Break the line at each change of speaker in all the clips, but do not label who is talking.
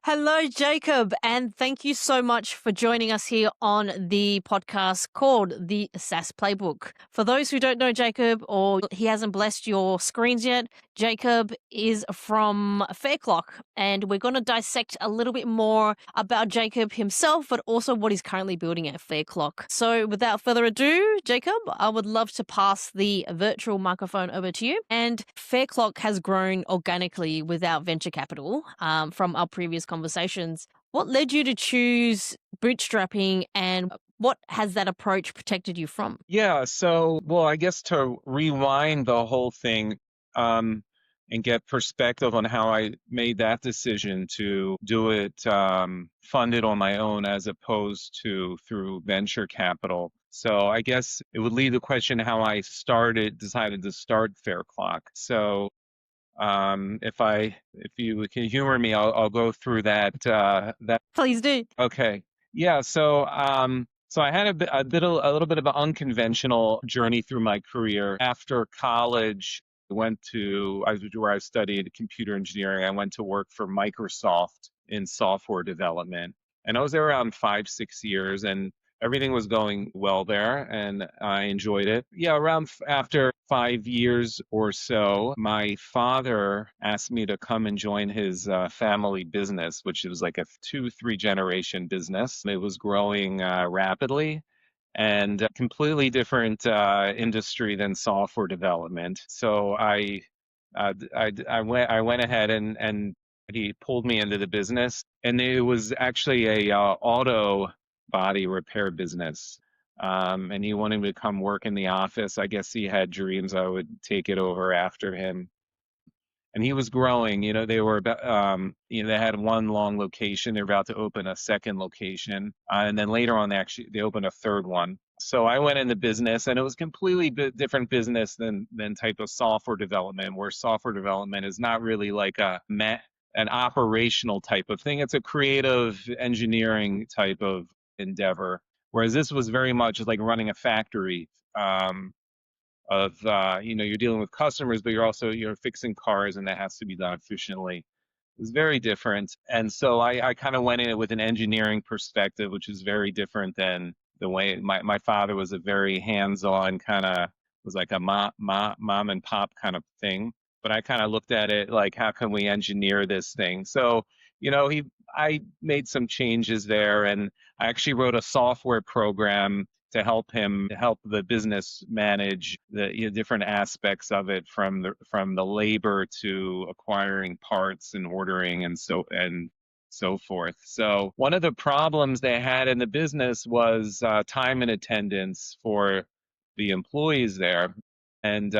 Hello, Jacob, and thank you so much for joining us here on the podcast called the SaaS Playbook. For those who don't know Jacob or he hasn't blessed your screens yet, Jacob is from Fairclock, and we're going to dissect a little bit more about Jacob himself, but also what he's currently building at Fairclock. So without further ado, Jacob, I would love to pass the virtual microphone over to you. And Fairclock has grown organically without venture capital from our previous conversations. What led you to choose bootstrapping, and what has that approach protected you from?
Yeah, well, I guess to rewind the whole thing, and get perspective on how I made that decision to do it, funded on my own as opposed to through venture capital. So I guess it would lead the question how I decided to start Fairclock. So if you can humor me, I'll go through that.
Please do.
Okay. Yeah. So I had a little bit of an unconventional journey through my career. After college, where I studied computer engineering. I went to work for Microsoft in software development, and I was there around 5, 6 years, and everything was going well there, and I enjoyed it. Yeah, after 5 years or so, my father asked me to come and join his family business, which was like a 2, 3 generation business. It was growing rapidly and a completely different industry than software development. So I went ahead and he pulled me into the business, and it was actually a auto body repair business. And he wanted me to come work in the office. I guess he had dreams I would take it over after him. And he was growing. They were about, they had one long location. They're about to open a second location, and then later on, they opened a third one. So I went into business, and it was completely different business than type of software development, where software development is not really like an operational type of thing. It's a creative engineering type of endeavor, whereas this was very much like running a factory. You're dealing with customers, but you're fixing cars, and that has to be done efficiently. It was very different. And so I kind of went in it with an engineering perspective, which is very different than the way my father was. A very hands-on kind of, was like a mom and pop kind of thing. But I kind of looked at it like, how can we engineer this thing? So, I made some changes there, and I actually wrote a software program to help the business manage the different aspects of it, from the labor to acquiring parts and ordering and so forth. So one of the problems they had in the business was time and attendance for the employees there. And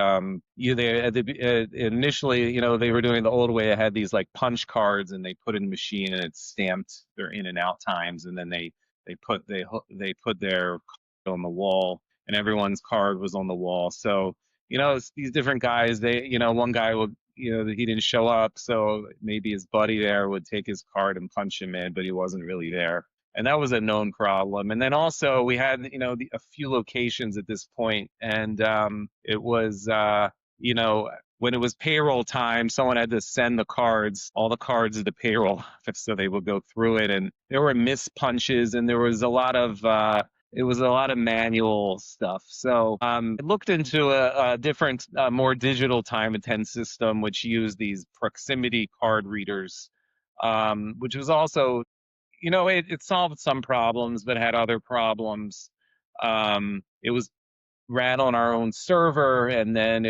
initially, they were doing the old way. They had these like punch cards, and they put in the machine, and it's stamped their in and out times, and then they put their on the wall, and everyone's card was on the wall. So, it's these different guys, one guy would, he didn't show up. So maybe his buddy there would take his card and punch him in, but he wasn't really there. And that was a known problem. And then also we had, a few locations at this point, and it was, when it was payroll time, someone had to send all the cards to the payroll office, so they would go through it, and there were missed punches, and there was a lot of it was a lot of manual stuff. So I looked into a different, more digital time attend system, which used these proximity card readers, which was also, it solved some problems, but had other problems. It was ran on our own server, and then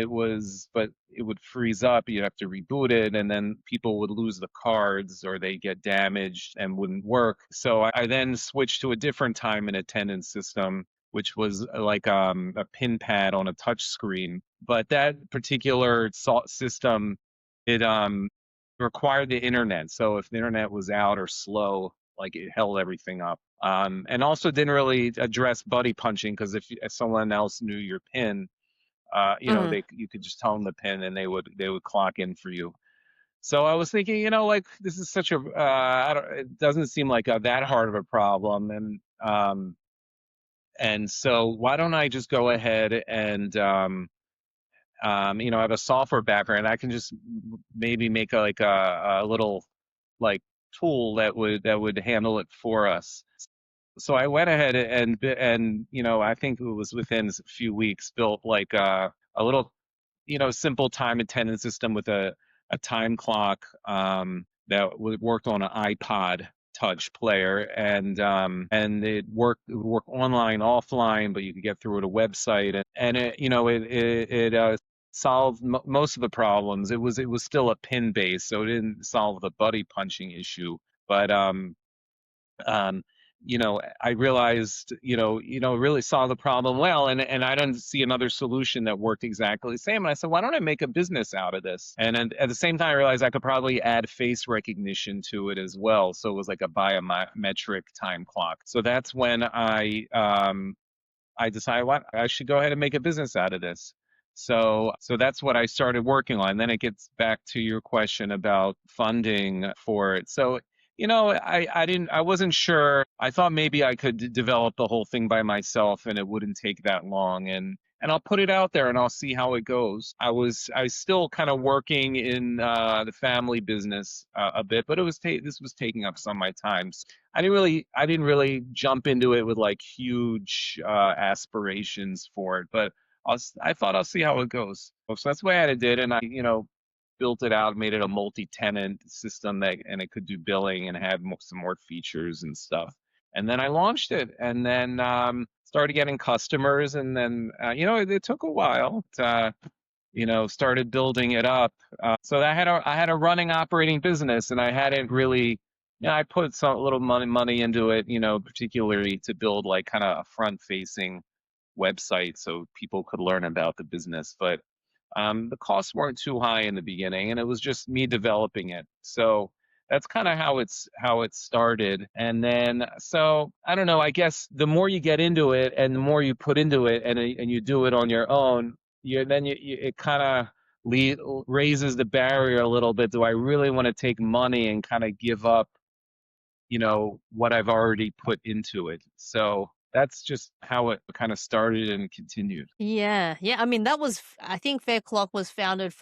but it would freeze up. You have to reboot it, and then people would lose the cards, or they get damaged and wouldn't work. So I then switched to a different time and attendance system, which was like a pin pad on a touch screen. But that particular system, it required the internet. So if the internet was out or slow, like, it held everything up. And also didn't really address buddy punching, because if someone else knew your pin,
Mhm.
you could just tell them the pin, and they would clock in for you. So I was thinking, like, this is such a it doesn't seem like that hard of a problem, and so why don't I just go ahead and I have a software background. I can just maybe make a little, like, tool that would handle it for us. So I went ahead and I think it was within a few weeks built like a little simple time attendance system with a time clock that worked on an iPod touch player, and it would work online, offline, but you could get through to a website, and it solved most of the problems. It was still a pin base, so it didn't solve the buddy punching issue, but um, I realized, really saw the problem well, and I didn't see another solution that worked exactly the same. And I said, why don't I make a business out of this? And at the same time, I realized I could probably add face recognition to it as well. So it was like a biometric time clock. So that's when I decided what I should go ahead and make a business out of this. So that's what I started working on. Then it gets back to your question about funding for it. So, I wasn't sure. I thought maybe I could develop the whole thing by myself and it wouldn't take that long. And I'll put it out there and I'll see how it goes. I was still kind of working in the family business a bit, but this was taking up some of my time. I didn't really jump into it with like huge aspirations for it, but I thought I'll see how it goes. So that's the way I did, and I built it out, made it a multi-tenant system and it could do billing and had some more features and stuff. And then I launched it, and then started getting customers, and then it took a while. Started building it up. So I had a running operating business, and I hadn't really. I put some little money into it, particularly to build like kind of a front-facing website so people could learn about the business. But the costs weren't too high in the beginning, and it was just me developing it. So that's kind of how it started. And then, so I don't know. I guess the more you get into it, and the more you put into it, and you do it on your own, it kind of raises the barrier a little bit. Do I really want to take money and kind of give up, what I've already put into it? So that's just how it kind of started and continued.
Yeah, yeah. I mean, I think Fairclock was founded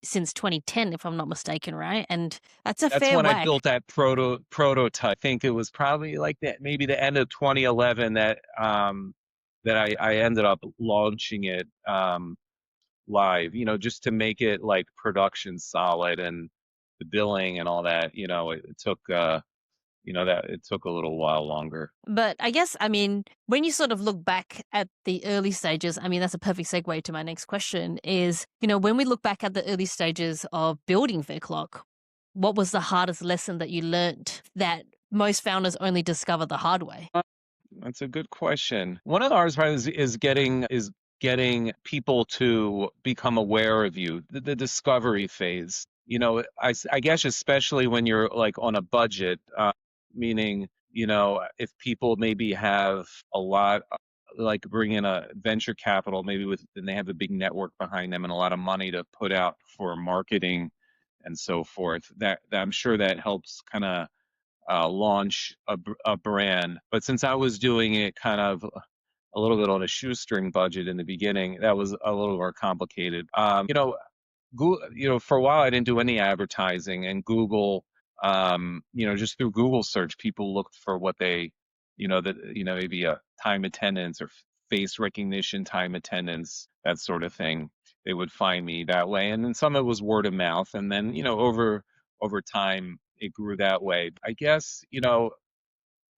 since 2010, if I'm not mistaken, right? And that's a
That's
fair
when I
whack.
built that prototype. I think it was probably like that, maybe the end of 2011 that I ended up launching it live. Just to make it like production solid and the billing and all that. It took a little while longer.
But I guess, I mean, when you sort of look back at the early stages, I mean, that's a perfect segue to my next question is, when we look back at the early stages of building Fairclock, what was the hardest lesson that you learned that most founders only discover the hard way?
That's a good question. One of the hardest parts is getting people to become aware of you, the discovery phase. I guess especially when you're like on a budget, meaning, if people maybe have a lot, like bring in a venture capital, maybe and they have a big network behind them and a lot of money to put out for marketing and so forth, that I'm sure that helps kind of launch a brand. But since I was doing it kind of a little bit on a shoestring budget in the beginning, that was a little more complicated. Google, for a while I didn't do any advertising, and Google, just through Google search, people looked for what they, maybe a time attendance or face recognition, time attendance, that sort of thing. They would find me that way, and then some of it was word of mouth, and then over time it grew that way. I guess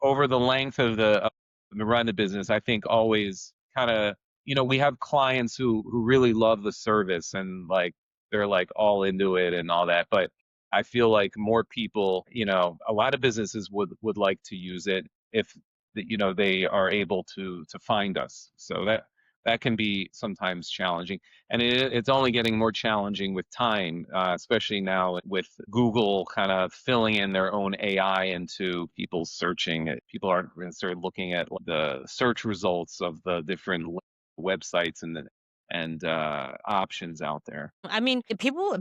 over the length of the run of the business, I think always kind of, we have clients who really love the service and like they're like all into it and all that. But I feel like more people, a lot of businesses would like to use it if they are able to find us. So that can be sometimes challenging, and it's only getting more challenging with time, especially now with Google kind of filling in their own AI into people's searching. People aren't going to start looking at the search results of the different websites and options out there.
I mean,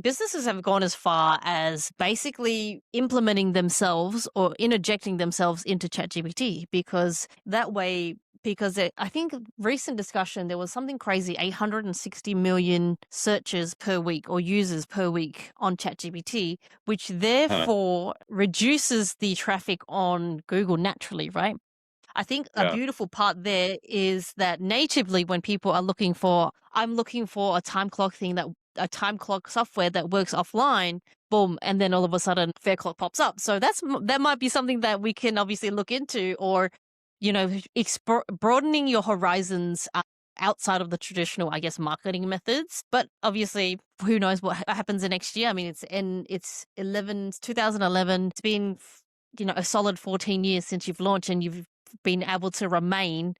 businesses have gone as far as basically implementing themselves or interjecting themselves into ChatGPT because that way because I think recent discussion, there was something crazy, 860 million searches per week or users per week on ChatGPT, which
Huh.
therefore reduces the traffic on Google naturally, right? I think a
Yeah.
beautiful part there is that natively, when people are looking for, I'm looking for a time clock software that works offline, boom, and then all of a sudden Fairclock pops up. So that might be something that we can obviously look into, or broadening your horizons outside of the traditional, I guess, marketing methods. But obviously, who knows what happens the next year? I mean, it's 2011. It's been a solid 14 years since you've launched, and you've been able to remain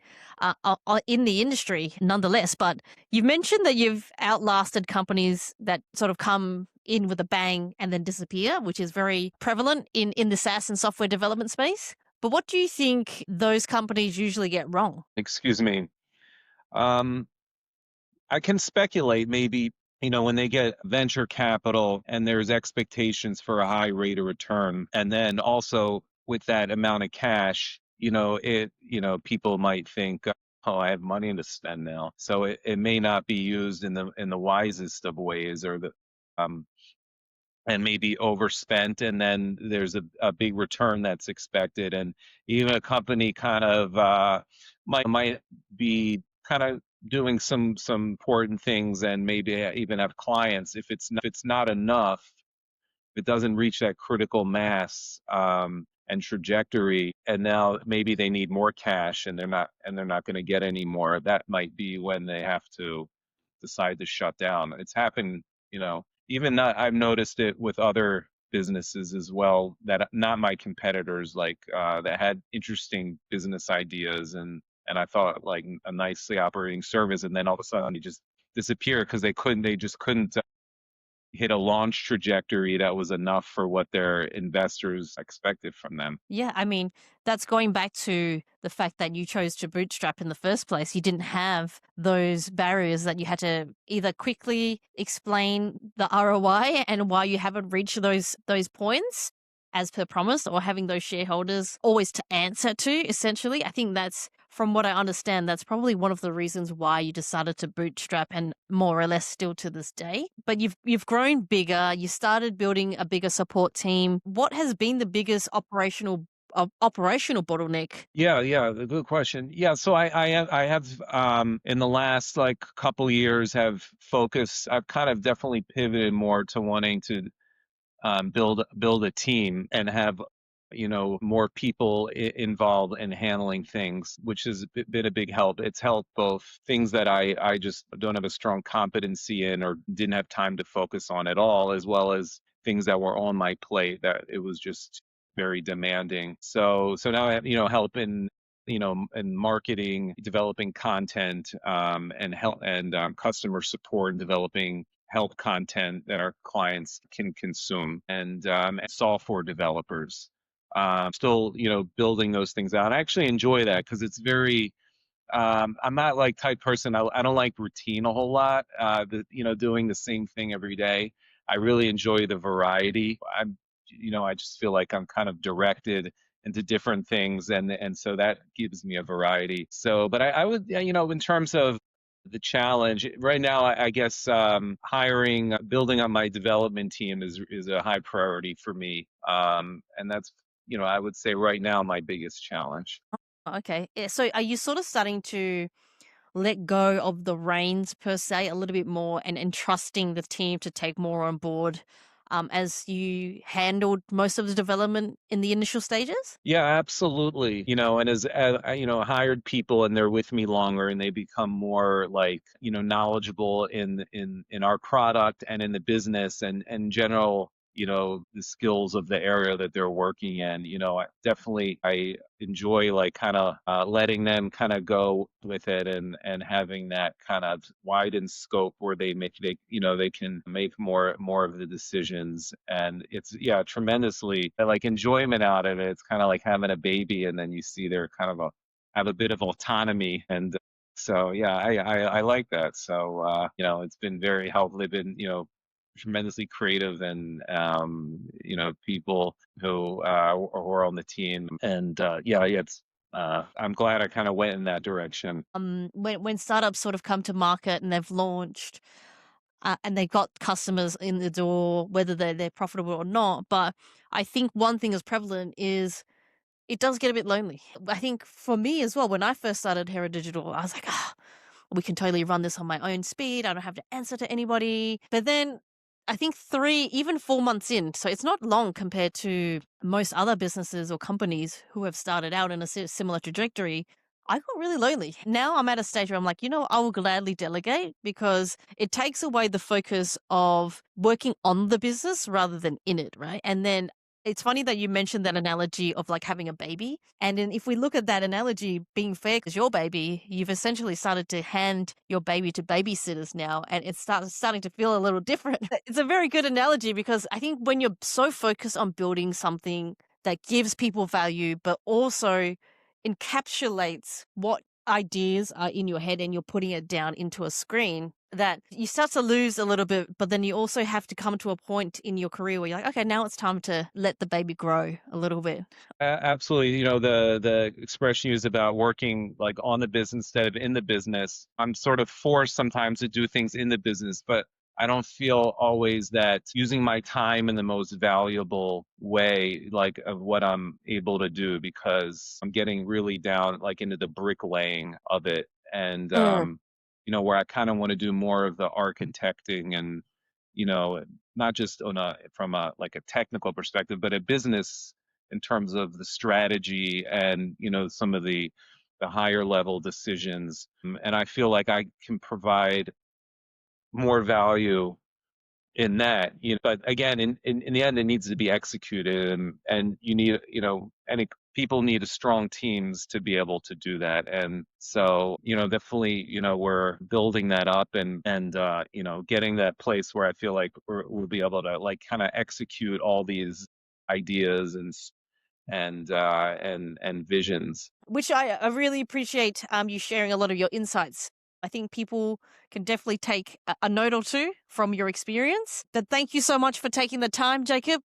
in the industry nonetheless. But you've mentioned that you've outlasted companies that sort of come in with a bang and then disappear, which is very prevalent in the SaaS and software development space. But what do you think those companies usually get wrong?
Excuse me. Um, I can speculate maybe, when they get venture capital and there's expectations for a high rate of return, and then also with that amount of cash, people might think, oh, I have money to spend now. So it may not be used in the wisest of ways, or um and maybe overspent, and then there's a big return that's expected. And even a company kind of might be kind of doing some important things, and maybe even have clients. If it's not enough, if it doesn't reach that critical mass and trajectory, and now maybe they need more cash, and they're not going to get any more, that might be when they have to decide to shut down. It's happened, even not, I've noticed it with other businesses as well, that not my competitors, like that had interesting business ideas, and I thought like a nicely operating service, and then all of a sudden they just disappear because they just couldn't hit a launch trajectory that was enough for what their investors expected from them.
Yeah, I mean, that's going back to the fact that you chose to bootstrap in the first place. You didn't have those barriers that you had to either quickly explain the ROI and why you haven't reached those points as per promise, or having those shareholders always to answer to, essentially. I think that's, from what I understand, that's probably one of the reasons why you decided to bootstrap, and more or less still to this day. But you've grown bigger, you started building a bigger support team. What has been the biggest operational bottleneck?
Yeah, good question. Yeah, so I have in the last like couple years have focused. I've kind of definitely pivoted more to wanting to build a team and have more people involved in handling things, which has been a big help. It's helped both things that I just don't have a strong competency in, or didn't have time to focus on at all, as well as things that were on my plate that it was just very demanding. So now I have help in marketing, developing content, and help, and customer support, and developing help content that our clients can consume, and software developers. Still, building those things out. I actually enjoy that because it's very. I'm not like type person. I don't like routine a whole lot. Doing the same thing every day. I really enjoy the variety. I just feel like I'm kind of directed into different things, and so that gives me a variety. So, but I would, in terms of the challenge right now, I guess hiring, building on my development team is a high priority for me, and that's I would say right now my biggest challenge.
Okay. Yeah, so are you sort of starting to let go of the reins per se a little bit more, and trusting the team to take more on board as you handled most of the development in the initial stages?
Yeah, absolutely. And as hired people, and they're with me longer, and they become more like, knowledgeable in our product and in the business, and in general, the skills of the area that they're working in. I enjoy like kind of letting them kind of go with it, and having that kind of widen scope where they can make more of the decisions. And it's, yeah, tremendously like enjoyment out of it. It's kind of like having a baby, and then you see they're kind of have a bit of autonomy. And so yeah, I like that. So it's been very helpful. They've been tremendously creative, and people who are on the team. And yeah, it's I'm glad I kind of went in that direction.
When startups sort of come to market and they've launched, and they've got customers in the door, whether they're profitable or not. But I think one thing is prevalent is it does get a bit lonely. I think for me as well, when I first started Hera Digital, I was like, we can totally run this on my own speed. I don't have to answer to anybody. But then I think 4 months in, so it's not long compared to most other businesses or companies who have started out in a similar trajectory. I got really lonely. Now I'm at a stage where I'm like, I will gladly delegate because it takes away the focus of working on the business rather than in it, right? And then it's funny that you mentioned that analogy of like having a baby. And then if we look at that analogy being fair because your baby, you've essentially started to hand your baby to babysitters now, and it's starting to feel a little different. It's a very good analogy because I think when you're so focused on building something that gives people value, but also encapsulates what ideas are in your head and you're putting it down into a screen, that you start to lose a little bit, but then you also have to come to a point in your career where you're like, okay, now it's time to let the baby grow a little bit.
Absolutely. The expression used about working like on the business instead of in the business. I'm sort of forced sometimes to do things in the business, but I don't feel always that using my time in the most valuable way, like of what I'm able to do, because I'm getting really down like into the bricklaying of it. And
Mm.
where I kind of want to do more of the architecting and, you know, not just from a like a technical perspective, but a business in terms of the strategy and some of the higher level decisions. And I feel like I can provide more value in that, but again, in the end, it needs to be executed, and you need, any people need a strong teams to be able to do that. And so, definitely, we're building that up and getting that place where I feel like we'll be able to like kind of execute all these ideas and visions.
Which I really appreciate you sharing a lot of your insights. I think people can definitely take a note or two from your experience. But thank you so much for taking the time, Jacob.